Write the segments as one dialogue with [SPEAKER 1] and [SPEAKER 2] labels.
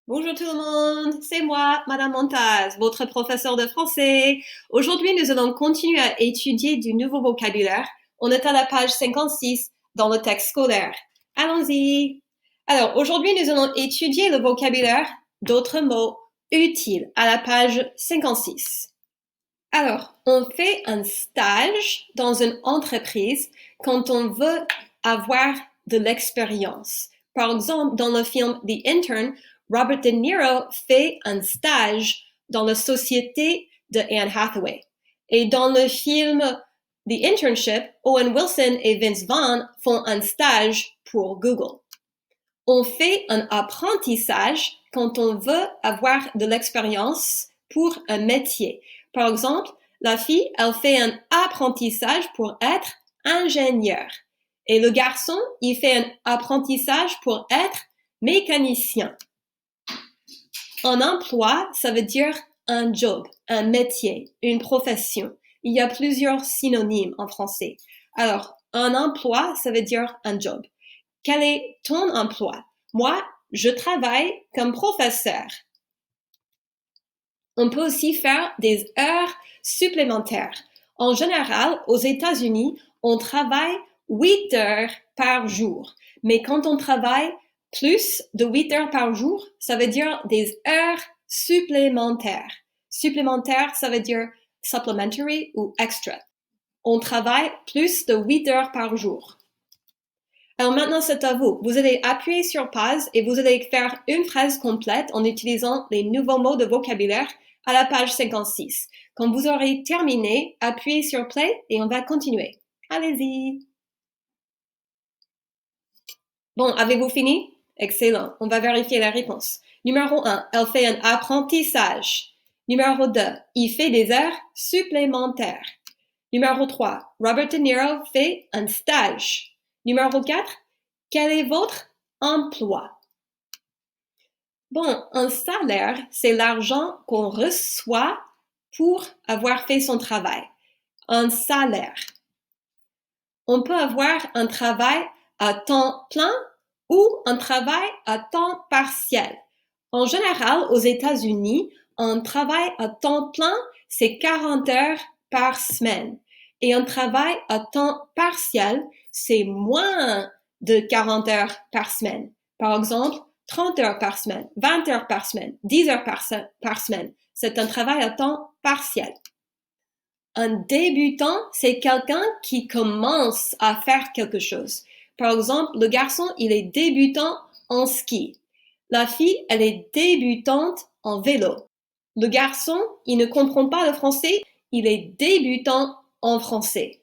[SPEAKER 1] Bonjour tout le monde, c'est moi, Madame Montaz, votre professeur de français. Aujourd'hui, nous allons continuer à étudier du nouveau vocabulaire. On est à la page 56 dans le texte scolaire. Allons-y. Alors, aujourd'hui, nous allons étudier le vocabulaire d'autres mots utiles à la page 56. Alors, on fait un stage dans une entreprise quand on veut avoir de l'expérience. Par exemple, dans le film The Intern, Robert De Niro fait un stage dans la société de Anne Hathaway. Et dans le film The Internship, Owen Wilson et Vince Vaughn font un stage pour Google. On fait un apprentissage quand on veut avoir de l'expérience pour un métier. Par exemple, la fille, elle fait un apprentissage pour être ingénieur. Et le garçon, il fait un apprentissage pour être mécanicien. Un emploi, ça veut dire un job, un métier, une profession. Il y a plusieurs synonymes en français. Alors, un emploi, ça veut dire un job. Quel est ton emploi? Moi, je travaille comme professeur. On peut aussi faire des heures supplémentaires. En général, aux États-Unis, on travaille 8 heures par jour. Mais quand on travaille plus de 8 heures par jour, ça veut dire des heures supplémentaires. Supplémentaire, ça veut dire supplementary ou extra. On travaille plus de 8 heures par jour. Alors maintenant, c'est à vous. Vous allez appuyer sur pause et vous allez faire une phrase complète en utilisant les nouveaux mots de vocabulaire à la page 56. Quand vous aurez terminé, appuyez sur play et on va continuer. Allez-y. Bon, avez-vous fini? Excellent. On va vérifier la réponse. Numéro 1, elle fait un apprentissage. Numéro 2, il fait des heures supplémentaires. Numéro 3, Robert De Niro fait un stage. Numéro 4, quel est votre emploi? Bon, un salaire, c'est l'argent qu'on reçoit pour avoir fait son travail. Un salaire. On peut avoir un travail à temps plein ou un travail à temps partiel. En général, aux États-Unis, un travail à temps plein, c'est 40 heures par semaine. Et un travail à temps partiel, c'est moins de 40 heures par semaine. Par exemple, 30 heures par semaine, 20 heures par semaine, 10 heures par semaine. C'est un travail à temps partiel. Un débutant, c'est quelqu'un qui commence à faire quelque chose. Par exemple, le garçon, il est débutant en ski. La fille, elle est débutante en vélo. Le garçon, il ne comprend pas le français, il est débutant en français.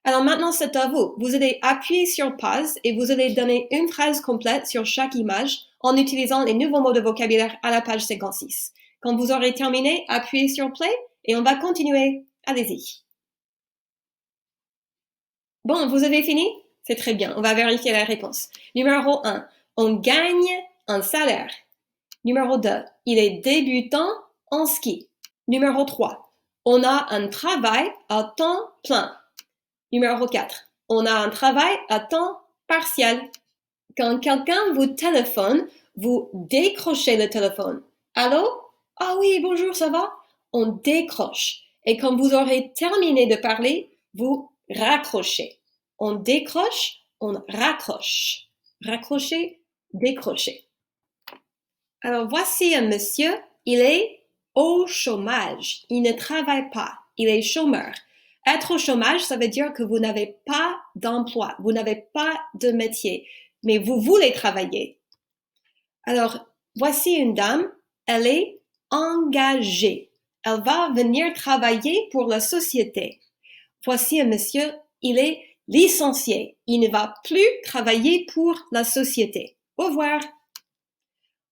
[SPEAKER 1] Alors maintenant, c'est à vous. Vous allez appuyer sur pause et vous allez donner une phrase complète sur chaque image en utilisant les nouveaux mots de vocabulaire à la page 56. Quand vous aurez terminé, appuyez sur play et on va continuer. Allez-y. Bon, vous avez fini? C'est très bien. On va vérifier la réponse. Numéro 1, on gagne un salaire. Numéro 2, il est débutant en ski. Numéro 3, on a un travail à temps plein. Numéro 4, on a un travail à temps partiel. Quand quelqu'un vous téléphone, vous décrochez le téléphone. Allô? Ah oui, bonjour, ça va? On décroche. Et quand vous aurez terminé de parler, vous raccrochez. On décroche, on raccroche. Raccrocher, décrocher. Alors voici un monsieur, il est au chômage. Il ne travaille pas. Il est chômeur. Être au chômage, ça veut dire que vous n'avez pas d'emploi, vous n'avez pas de métier, mais vous voulez travailler. Alors, voici une dame, elle est engagée. Elle va venir travailler pour la société. Voici un monsieur, il est licencié. Il ne va plus travailler pour la société. Au revoir.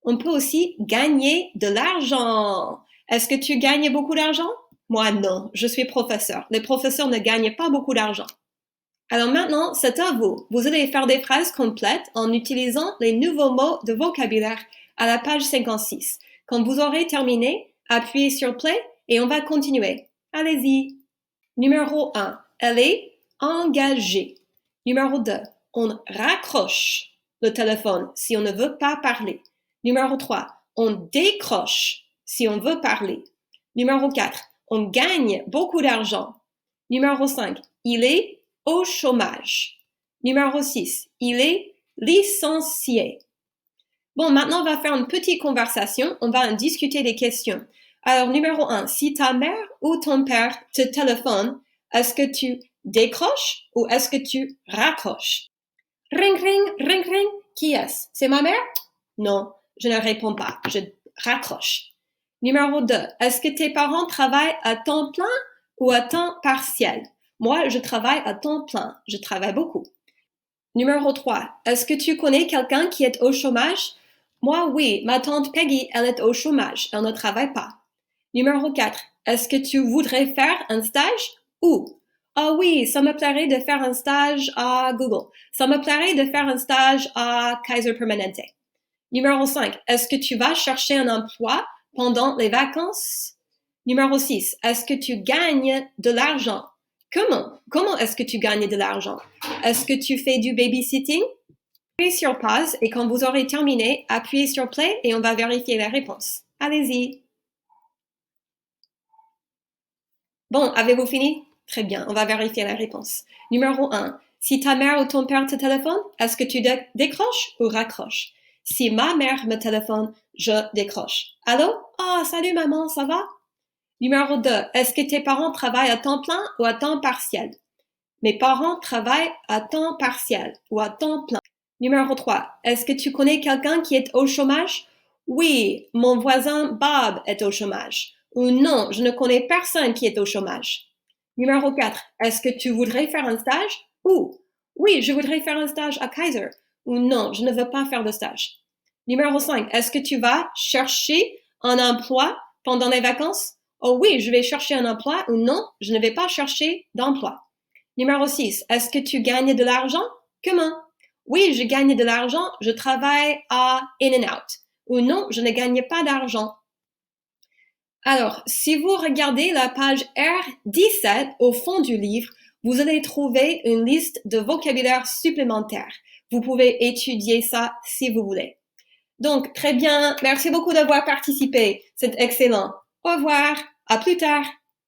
[SPEAKER 1] On peut aussi gagner de l'argent. Est-ce que tu gagnes beaucoup d'argent? Moi, non. Je suis professeur. Les professeurs ne gagnent pas beaucoup d'argent. Alors maintenant, c'est à vous. Vous allez faire des phrases complètes en utilisant les nouveaux mots de vocabulaire à la page 56. Quand vous aurez terminé, appuyez sur play et on va continuer. Allez-y. Numéro 1, elle est engagée. Numéro 2, on raccroche le téléphone si on ne veut pas parler. Numéro 3, on décroche si on veut parler. Numéro 4, on gagne beaucoup d'argent. Numéro 5, il est au chômage. Numéro 6, il est licencié. Bon, maintenant, on va faire une petite conversation. On va en discuter des questions. Alors, numéro 1, si ta mère ou ton père te téléphone, est-ce que tu décroches ou est-ce que tu raccroches? Ring, ring, ring, ring. Qui est-ce? C'est ma mère? Non, je ne réponds pas. Je raccroche. Numéro 2, est-ce que tes parents travaillent à temps plein ou à temps partiel? Moi, je travaille à temps plein. Je travaille beaucoup. Numéro 3, est-ce que tu connais quelqu'un qui est au chômage? Moi, oui, ma tante Peggy, elle est au chômage. Elle ne travaille pas. Numéro 4, est-ce que tu voudrais faire un stage? Où? Ah oui, ça me plairait de faire un stage à Google. Ça me plairait de faire un stage à Kaiser Permanente. Numéro 5, est-ce que tu vas chercher un emploi pendant les vacances? Numéro 6, est-ce que tu gagnes de l'argent? Comment est-ce que tu gagnes de l'argent? Est-ce que tu fais du babysitting? Appuyez sur pause et quand vous aurez terminé, appuyez sur play et on va vérifier la réponse. Allez-y. Bon, avez-vous fini? Très bien, on va vérifier la réponse. Numéro 1. Si ta mère ou ton père te téléphone, est-ce que tu décroches ou raccroches? Si ma mère me téléphone, je décroche. Allô? Ah, salut maman, ça va? Numéro 2. Est-ce que tes parents travaillent à temps plein ou à temps partiel? Mes parents travaillent à temps partiel ou à temps plein. Numéro 3. Est-ce que tu connais quelqu'un qui est au chômage? Oui, mon voisin Bob est au chômage. Ou non, je ne connais personne qui est au chômage. Numéro 4. Est-ce que tu voudrais faire un stage? Où? Oui, je voudrais faire un stage à Kaiser. Ou non, je ne veux pas faire de stage. Numéro 5. Est-ce que tu vas chercher un emploi pendant les vacances? Oh oui, je vais chercher un emploi. Ou non, je ne vais pas chercher d'emploi. Numéro 6. Est-ce que tu gagnes de l'argent? Comment? Oui, je gagne de l'argent. Je travaille à In-N-Out. Ou non, je ne gagne pas d'argent. Alors, si vous regardez la page R17 au fond du livre, vous allez trouver une liste de vocabulaire supplémentaire. Vous pouvez étudier ça si vous voulez. Donc, très bien. Merci beaucoup d'avoir participé. C'est excellent. Au revoir. À plus tard.